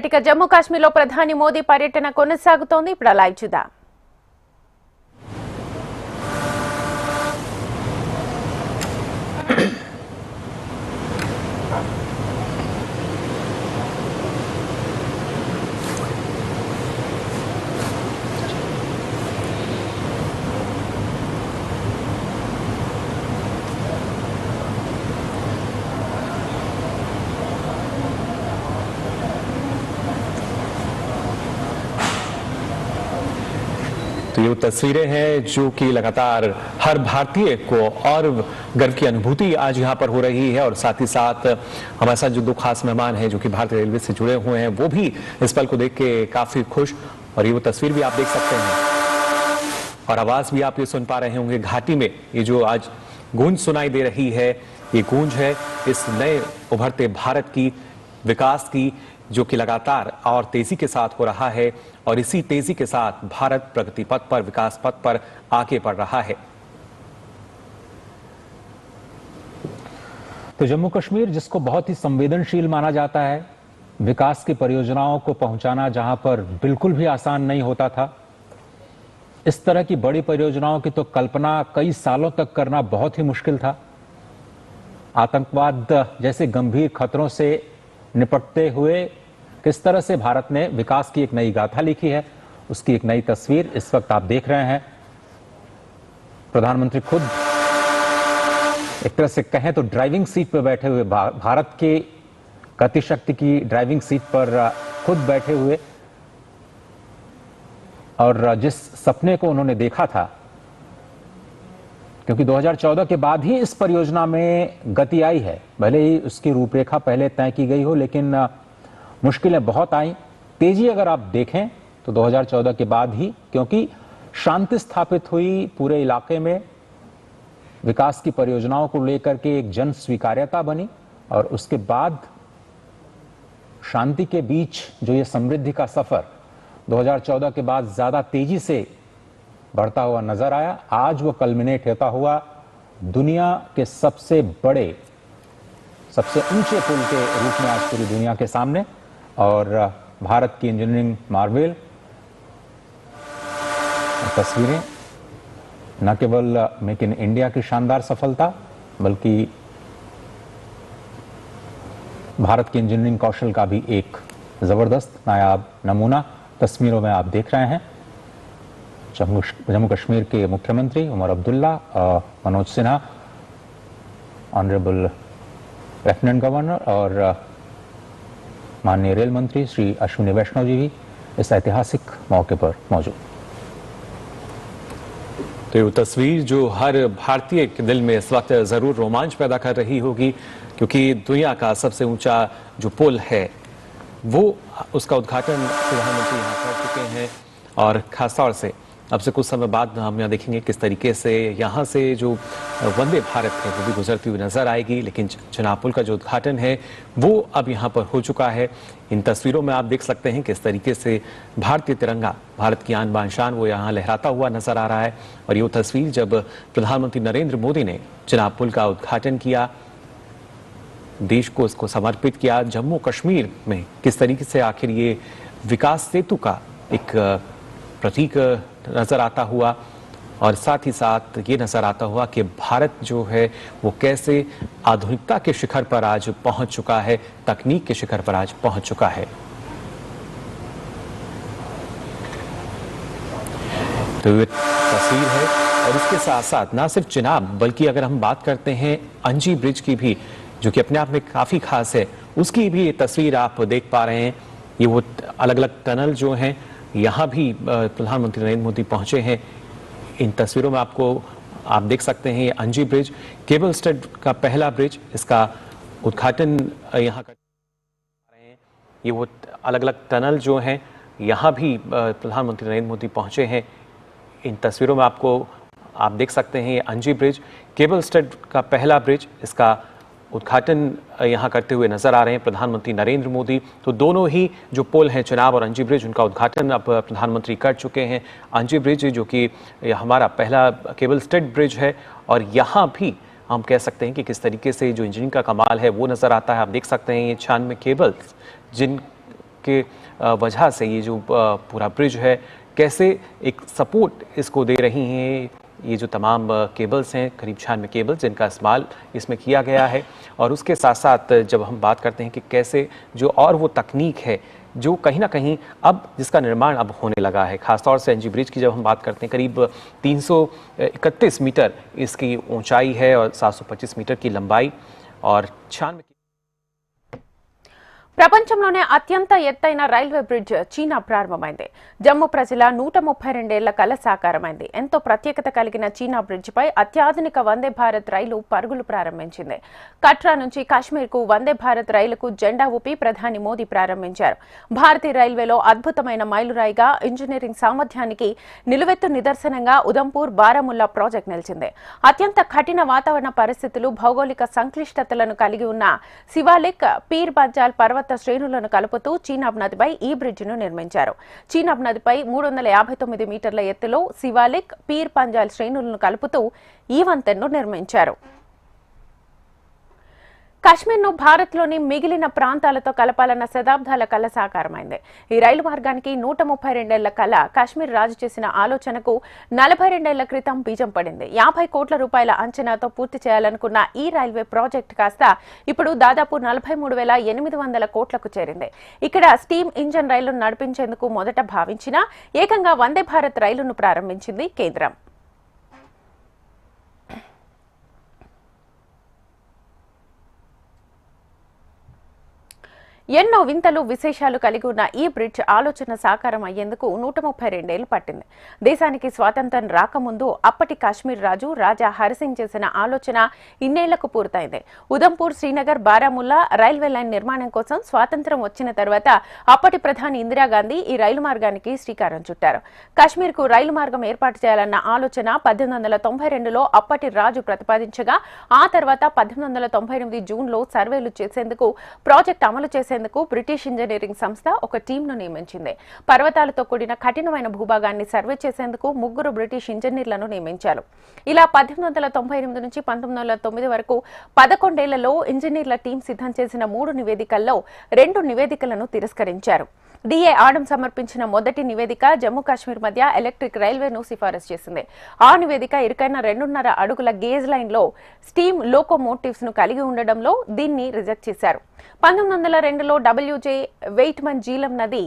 ఇక జమ్మూ కాశ్మీర్లో ప్రధాని మోదీ పర్యటన కొనసాగుతోంది. ఇప్పుడు లైవ్ చూద్దాం. तो ये तस्वीरें हैं जो कि लगातार हर भारतीय को और गर्व की अनुभूति आज यहाँ पर हो रही है और साथ ही साथ हमारे साथ जो दो खास मेहमान हैं जो कि भारतीय रेलवे से जुड़े हुए हैं वो भी इस पल को देख के काफी खुश। और ये वो तस्वीर भी आप देख सकते हैं और आवाज भी आप ये सुन पा रहे होंगे घाटी में ये जो आज गूंज सुनाई दे रही है, ये गूंज है इस नए उभरते भारत की, विकास की, जो कि लगातार और तेजी के साथ हो रहा है और इसी तेजी के साथ भारत प्रगति पथ पर, विकास पथ पर आगे बढ़ रहा है। तो जम्मू कश्मीर जिसको बहुत ही संवेदनशील माना जाता है, विकास की परियोजनाओं को पहुंचाना जहां पर बिल्कुल भी आसान नहीं होता था, इस तरह की बड़ी परियोजनाओं की तो कल्पना कई सालों तक करना बहुत ही मुश्किल था। आतंकवाद जैसे गंभीर खतरों से निपटते हुए किस तरह से भारत ने विकास की एक नई गाथा लिखी है, उसकी एक नई तस्वीर इस वक्त आप देख रहे हैं। प्रधानमंत्री खुद एक तरह से कहें तो ड्राइविंग सीट पर बैठे हुए, भारत की गतिशक्ति की ड्राइविंग सीट पर खुद बैठे हुए, और जिस सपने को उन्होंने देखा था, क्योंकि 2014 के बाद ही इस परियोजना में गति आई है, भले ही उसकी रूपरेखा पहले तय की गई हो, लेकिन मुश्किलें बहुत आई। तेजी अगर आप देखें तो 2014 के बाद ही, क्योंकि शांति स्थापित हुई पूरे इलाके में, विकास की परियोजनाओं को लेकर के एक जन स्वीकार्यता बनी और उसके बाद शांति के बीच जो ये समृद्धि का सफर 2014 के बाद ज्यादा तेजी से बढ़ता हुआ नजर आया। आज वो कल्मिनेट होता हुआ दुनिया के सबसे बड़े, सबसे ऊंचे पुल के रूप में आज पूरी दुनिया के सामने, और भारत की इंजीनियरिंग मार्वेल तस्वीरें न केवल मेक इन इंडिया की शानदार सफलता, बल्कि भारत के इंजीनियरिंग कौशल का भी एक जबरदस्त नायाब नमूना तस्वीरों में आप देख रहे हैं। जम्मू कश्मीर के मुख्यमंत्री Omar Abdullah, Manoj Sinha, honourable lieutenant governor और माननीय रेल मंत्री श्री अश्विनी वैष्णव जी भी इस ऐतिहासिक मौके पर मौजूद। तो ये तस्वीर जो हर भारतीय के दिल में इस वक्त जरूर रोमांच पैदा कर रही होगी, क्योंकि दुनिया का सबसे ऊंचा जो पुल है वो, उसका उद्घाटन प्रधानमंत्री यहाँ कर चुके हैं। और खासतौर से अब से कुछ समय बाद हम यहाँ देखेंगे किस तरीके से यहाँ से जो वंदे भारत है वो भी गुजरती हुई नजर आएगी, लेकिन चेनाब पुल का जो उद्घाटन है वो अब यहाँ पर हो चुका है। इन तस्वीरों में आप देख सकते हैं किस तरीके से भारतीय तिरंगा, भारत की आन बान शान, वो यहाँ लहराता हुआ नजर आ रहा है। और ये तस्वीर जब प्रधानमंत्री नरेंद्र मोदी ने चेनाब पुल का उद्घाटन किया, देश को इसको समर्पित किया, जम्मू कश्मीर में किस तरीके से आखिर ये विकास सेतु का एक प्रतीक नजर आता हुआ, और साथ ही साथ ये नजर आता हुआ कि भारत जो है वो कैसे आधुनिकता के शिखर पर आज पहुंच चुका है, तकनीक के शिखर पर आज पहुंच चुका है। तो ये तस्वीर है और इसके साथ साथ ना सिर्फ चेनाब, बल्कि अगर हम बात करते हैं अंजी ब्रिज की भी, जो कि अपने आप में काफी खास है, उसकी भी ये तस्वीर आप देख पा रहे हैं। ये वो अलग अलग टनल जो हैं, यहाँ भी प्रधानमंत्री नरेंद्र मोदी पहुंचे हैं। इन तस्वीरों में आपको आप देख सकते हैं ये अंजी ब्रिज, केबल स्टड का पहला ब्रिज, इसका उद्घाटन यहाँ कर रहे हैं। ये वो अलग अलग टनल जो हैं, यहाँ भी प्रधानमंत्री नरेंद्र मोदी पहुंचे हैं। इन तस्वीरों में आपको आप देख सकते हैं ये अंजी ब्रिज, केबल स्टड का पहला ब्रिज, इसका उद्घाटन यहाँ करते हुए नजर आ रहे हैं प्रधानमंत्री नरेंद्र मोदी। तो दोनों ही जो पुल हैं, चेनाब और अंजी ब्रिज, उनका उद्घाटन अब प्रधानमंत्री कर चुके हैं। अंजी ब्रिज जो कि हमारा पहला केबल स्टड ब्रिज है, और यहाँ भी हम कह सकते हैं कि किस तरीके से जो इंजीनियरिंग का कमाल है वो नजर आता है। आप देख सकते हैं ये 96 केबल्स जिन के वजह से ये जो पूरा ब्रिज है कैसे एक सपोर्ट इसको दे रही हैं ये जो तमाम केबल्स हैं, करीब 96 केबल्स जिनका इस्तेमाल इसमें किया गया है। और उसके साथ साथ जब हम बात करते हैं कि कैसे जो और वो तकनीक है जो कहीं ना कहीं अब जिसका निर्माण अब होने लगा है, खासतौर से एनजी ब्रिज की जब हम बात करते हैं, करीब 331 मीटर इसकी ऊंचाई है और 725 मीटर की लंबाई और 96। ప్రపంచంలోనే అత్యంత ఎత్తైన రైల్వే బ్రిడ్జ్ చీనా ప్రారంభమైంది. జమ్మూ ప్రజల 132 ఏళ్ల కల సాకారమైంది. ఎంతో ప్రత్యేకత కలిగిన చీనా బ్రిడ్జ్ పై అత్యాధునిక వందే భారత్ రైలు పరుగులు ప్రారంభించింది. కట్రా నుంచి కాశ్మీర్ కు వందే భారత్ రైలుకు జెండా ఊపి ప్రధాని మోదీ ప్రారంభించారు. భారతీయ రైల్వేలో అద్భుతమైన మైలురాయిగా ఇంజనీరింగ్ సామర్థ్యానికి నిలువెత్తు నిదర్శనంగా ఉదంపూర్ బారాముల్లా ప్రాజెక్ట్ నిలిచింది. అత్యంత కఠిన వాతావరణ పరిస్థితులు, భౌగోళిక సంక్లిష్టతలను కలిగి ఉన్న శివాలిక్, పీర్ పంజాల్ పర్వత శ్రేణులను కలుపుతూ చీనాబ్ నదిపై ఈ బ్రిడ్జిను నిర్మించారు. చీనాబ్ నదిపై 359 మీటర్ల ఎత్తులో శివాలిక్, పీర్ పంజాల్ శ్రేణులను కలుపుతూ ఈ వంతెనను నిర్మించారు. కాశ్మీర్ను భారత్లోని మిగిలిన ప్రాంతాలతో కలపాలన్న శతాబ్దాల కల సాకారమైంది. ఈ రైలు మార్గానికి 132 ఏళ్ల కల కాశ్మీర్ రాజు చేసిన ఆలోచనకు 42 ఏళ్ల క్రితం బీజం పడింది. 50 కోట్ల రూపాయల అంచనాతో పూర్తి చేయాలనుకున్న ఈ రైల్వే ప్రాజెక్టు కాస్త ఇప్పుడు దాదాపు 43,800 కోట్లకు చేరింది. ఇక్కడ స్టీమ్ ఇంజన్ రైలును నడిపించేందుకు మొదట భావించినా ఏకంగా వందే భారత్ రైలును ప్రారంభించింది కేంద్రం. ఎన్నో వింతలు, విశేషాలు కలిగి ఉన్న ఈ బ్రిడ్జ్ ఆలోచన సాకారం అయ్యేందుకు 132 ఏళ్లు పట్టింది. దేశానికి స్వాతంత్ర్యం రాకముందు అప్పటి కాశ్మీర్ రాజు రాజా హరిసింగ్ చేసిన ఆలోచన ఇన్నేళ్లకు పూర్తయింది. ఉదంపూర్, శ్రీనగర్, బారాముల్లా రైల్వే లైన్ నిర్మాణం కోసం స్వాతంత్ర్యం వచ్చిన తర్వాత అప్పటి ప్రధాని ఇందిరాగాంధీ ఈ రైలు మార్గానికి శ్రీకారం చుట్టారు. కాశ్మీర్ కు రైలు మార్గం ఏర్పాటు చేయాలన్న ఆలోచన 1892లో అప్పటి రాజు ప్రతిపాదించగా ఆ తర్వాత 1898 జూన్లో సర్వేలు చేసేందుకు, ప్రాజెక్ట్ అమలు చేసేందుకు బ్రిటిష్ ఇంజనీరింగ్ సంస్థ ఒక టీంను నియమించింది. పర్వతాలతో కూడిన కఠినమైన భూభాగాన్ని సర్వే చేసేందుకు 3 బ్రిటిష్ ఇంజనీర్లను నియమించారు. ఇలా 1898 నుంచి 1909 వరకు 11 ఏళ్లలో ఇంజనీర్ల టీం సిద్ధం చేసిన 3 నివేదికల్లో 2 నివేదికలను తిరస్కరించారు. డిఏ ఆడమ్ సమర్పించిన మొదటి నివేదిక జమ్మూ కాశ్మీర్ మధ్య ఎలక్ట్రిక్ రైల్వేను సిఫారసు చేసింది. ఆ నివేదిక ఇరుకైన 2.5 అడుగుల గేజ్ లైన్లో స్టీమ్ లోకోమోటివ్స్ ను కలిగి ఉండడంలో దీన్ని రిజెక్ట్ చేశారు. 1902లో డబ్ల్యూజే వెయిట్మన్ జీలం నది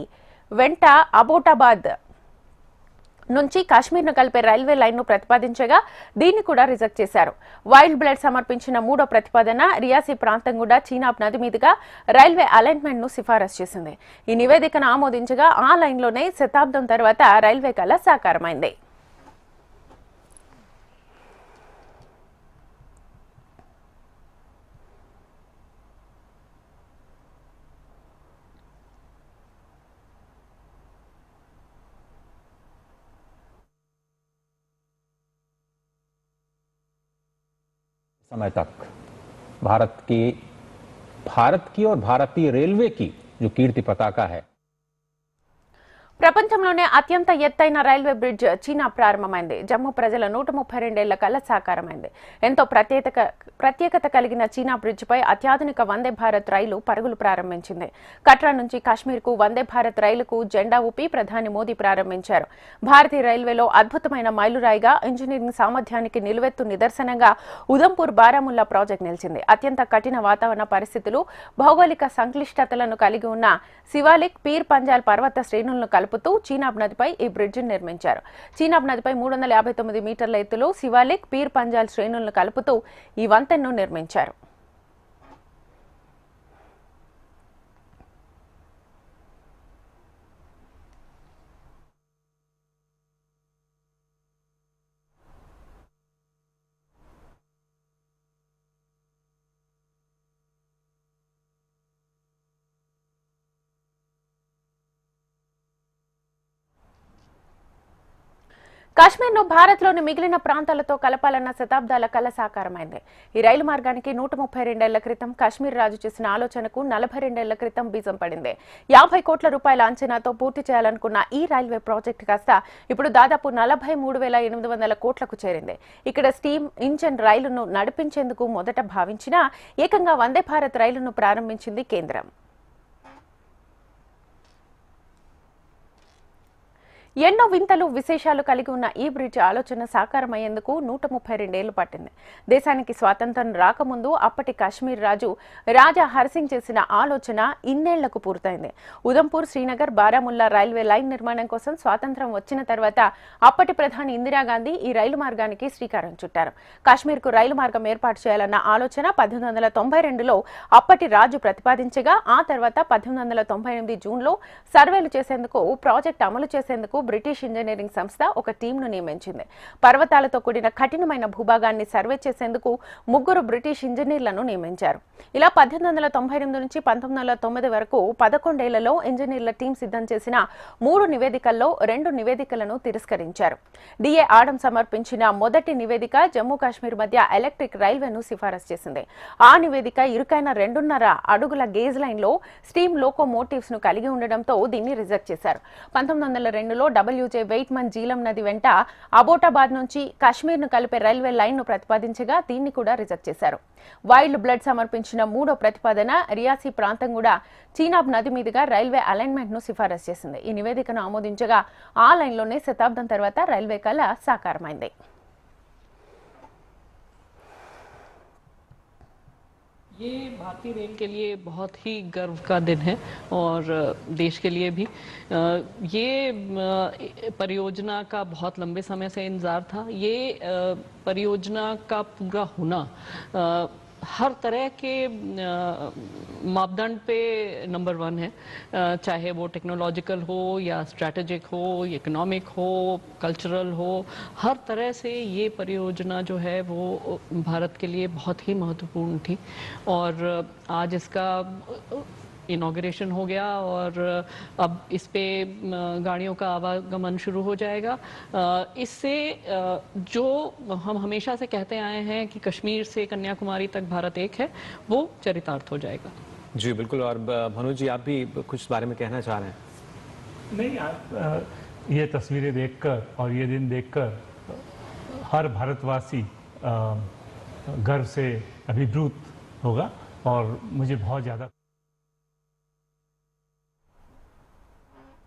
వెంట అబోటాబాద్ నుంచి కాశ్మీర్ను కలిపే రైల్వే లైన్ను ప్రతిపాదించగా దీన్ని కూడా రిజెక్ట్ చేశారు. వైల్డ్ బ్లడ్ సమర్పించిన 3వ ప్రతిపాదన రియాసీ ప్రాంతం కూడా చీనాబ్ నది మీదుగా రైల్వే అలైన్మెంట్ ను సిఫారసు చేసింది. ఈ నివేదికను ఆమోదించగా ఆ లైన్లోనే శతాబ్దం తర్వాత రైల్వే కల సాకారమైంది. समय तक भारत की और भारतीय रेलवे की जो कीर्ति पताका है। ప్రపంచంలోనే అత్యంత ఎత్తైన రైల్వే బ్రిడ్జ్ చీనా ప్రారంభమైంది. జమ్మూ ప్రజల 132 ఏళ్ల కల సాకారమైంది. ఎంతో ప్రత్యేకత కలిగిన చీనా బ్రిడ్జ్ పై అత్యాధునిక వందే భారత్ రైలు పరుగులు ప్రారంభించింది. కట్రా నుంచి కాశ్మీర్ కు వందే భారత్ రైలుకు జెండా ఊపి ప్రధాని మోదీ ప్రారంభించారు. భారతీయ రైల్వేలో అద్భుతమైన మైలురాయిగా, ఇంజనీరింగ్ సామర్థ్యానికి నిలువెత్తు నిదర్శనంగా ఉదంపూర్ బారాముల్లా ప్రాజెక్ట్ నిలిచింది. అత్యంత కఠిన వాతావరణ పరిస్థితులు, భౌగోళిక సంక్లిష్టతలను కలిగి ఉన్న శివాలిక్, పీర్ పంజాల్ పర్వత శ్రేణులను కలుపుతూ చీనాబ్ నదిపై ఈ బ్రిడ్జిని నిర్మించారు. చీనాబ్ నదిపై 359 మీటర్ల ఎత్తులో శివాలిక్, పీర్ పంజాల్ శ్రేణులను కలుపుతూ ఈ వంతెనను నిర్మించారు. కాశ్మీర్ను భారత్లోని మిగిలిన ప్రాంతాలతో కలపాలన్న శతాబ్దాల కల సాకారమైంది. ఈ రైలు మార్గానికి 132 ఏళ్ల క్రితం కాశ్మీర్ రాజు చేసిన ఆలోచనకు 42 ఏళ్ల క్రితం బీజం పడింది. 50 కోట్ల రూపాయల అంచనాతో పూర్తి చేయాలనుకున్న ఈ రైల్వే ప్రాజెక్టు కాస్త ఇప్పుడు దాదాపు 43,800 కోట్లకు చేరింది. ఇక్కడ స్టీమ్ ఇంజన్ రైలును నడిపించేందుకు మొదట భావించినా ఏకంగా వందే భారత్ రైలును ప్రారంభించింది కేంద్రం. ఎన్నో వింతలు విశేషాలు కలిగి ఉన్న ఈ బ్రిడ్జ్ ఆలోచన సాకారమయ్యేందుకు 132 ఏళ్లు పట్టింది. దేశానికి స్వాతంత్ర్యం రాకముందు అప్పటి కాశ్మీర్ రాజు రాజా హరిసింగ్ చేసిన ఆలోచన ఇన్నేళ్లకు పూర్తయింది. ఉదంపూర్, శ్రీనగర్, బారాముల్లా రైల్వే లైన్ నిర్మాణం కోసం స్వాతంత్ర్యం వచ్చిన తర్వాత అప్పటి ప్రధాని ఇందిరాగాంధీ ఈ రైలు మార్గానికి శ్రీకారం చుట్టారు. కాశ్మీర్కు రైలు మార్గం ఏర్పాటు చేయాలన్న ఆలోచన 1892లో అప్పటి రాజు ప్రతిపాదించగా ఆ తర్వాత 1898 జూన్లో సర్వేలు చేసేందుకు, ప్రాజెక్ట్ అమలు చేసేందుకు బ్రిటిష్ ఇంజనీరింగ్ సంస్థ ఒక టీంను నియమించింది. పర్వతాలతో కూడిన కఠినమైన భూభాగాన్ని సర్వే చేసేందుకు 3 బ్రిటిష్ ఇంజనీర్లను నియమించారు. ఇలా 1898 నుంచి 1909 వరకు 11 ఏళ్లలో ఇంజనీర్ల టీం సిద్ధం చేసిన 3 నివేదికల్లో 2 నివేదికలను తిరస్కరించారు. డిఏ ఆడమ్ సమర్పించిన మొదటి నివేదిక జమ్మూ కాశ్మీర్ మధ్య ఎలక్ట్రిక్ రైల్వేను సిఫారసు చేసింది. ఆ నివేదిక ఇరుకైన 2.5 అడుగుల గేజ్ లైన్లో స్టీమ్ లోకోమోటివ్స్ ను కలిగి ఉండడంతో దీన్ని రిజెక్ట్ చేశారు. 1902లో WJ వెయిట్మన్ జీలం నది వెంట అబోటాబాద్ నుంచి కాశ్మీర్ను కలిపే రైల్వే లైన్ను ప్రతిపాదించగా దీన్ని కూడా రిజెక్ట్ చేశారు. వైల్డ్ బ్లడ్ సమర్పించిన 3వ ప్రతిపాదన రియాసీ ప్రాంతం కూడా చీనాబ్ నది మీదుగా రైల్వే అలైన్మెంట్ ను సిఫారసు చేసింది. ఈ నివేదికను ఆమోదించగా ఆ లైన్లోనే శతాబ్దం తర్వాత రైల్వే కళ సాకారమైంది. ये भारतीय रेल के लिए बहुत ही गर्व का दिन है और देश के लिए भी। ये परियोजना का बहुत लंबे समय से इंतजार था। ये परियोजना का पूरा होना हर तरह के मापदंड पे नंबर 1 है, चाहे वो टेक्नोलॉजिकल हो या स्ट्रैटेजिक हो, इकोनॉमिक हो, कल्चरल हो, हर तरह से ये परियोजना जो है वो भारत के लिए बहुत ही महत्वपूर्ण थी। और आज इसका इनॉग्रेशन हो गया और अब इस पे गाड़ियों का आवागमन शुरू हो जाएगा। इससे जो हम हमेशा से कहते आए हैं कि कश्मीर से कन्याकुमारी तक भारत एक है, वो चरितार्थ हो जाएगा। जी बिल्कुल। और मनोज जी, आप भी कुछ बारे में कहना चाह रहे हैं? नहीं, ये तस्वीरें देखकर और ये दिन देखकर हर भारतवासी गर्व से अभिभूत होगा और मुझे बहुत ज़्यादा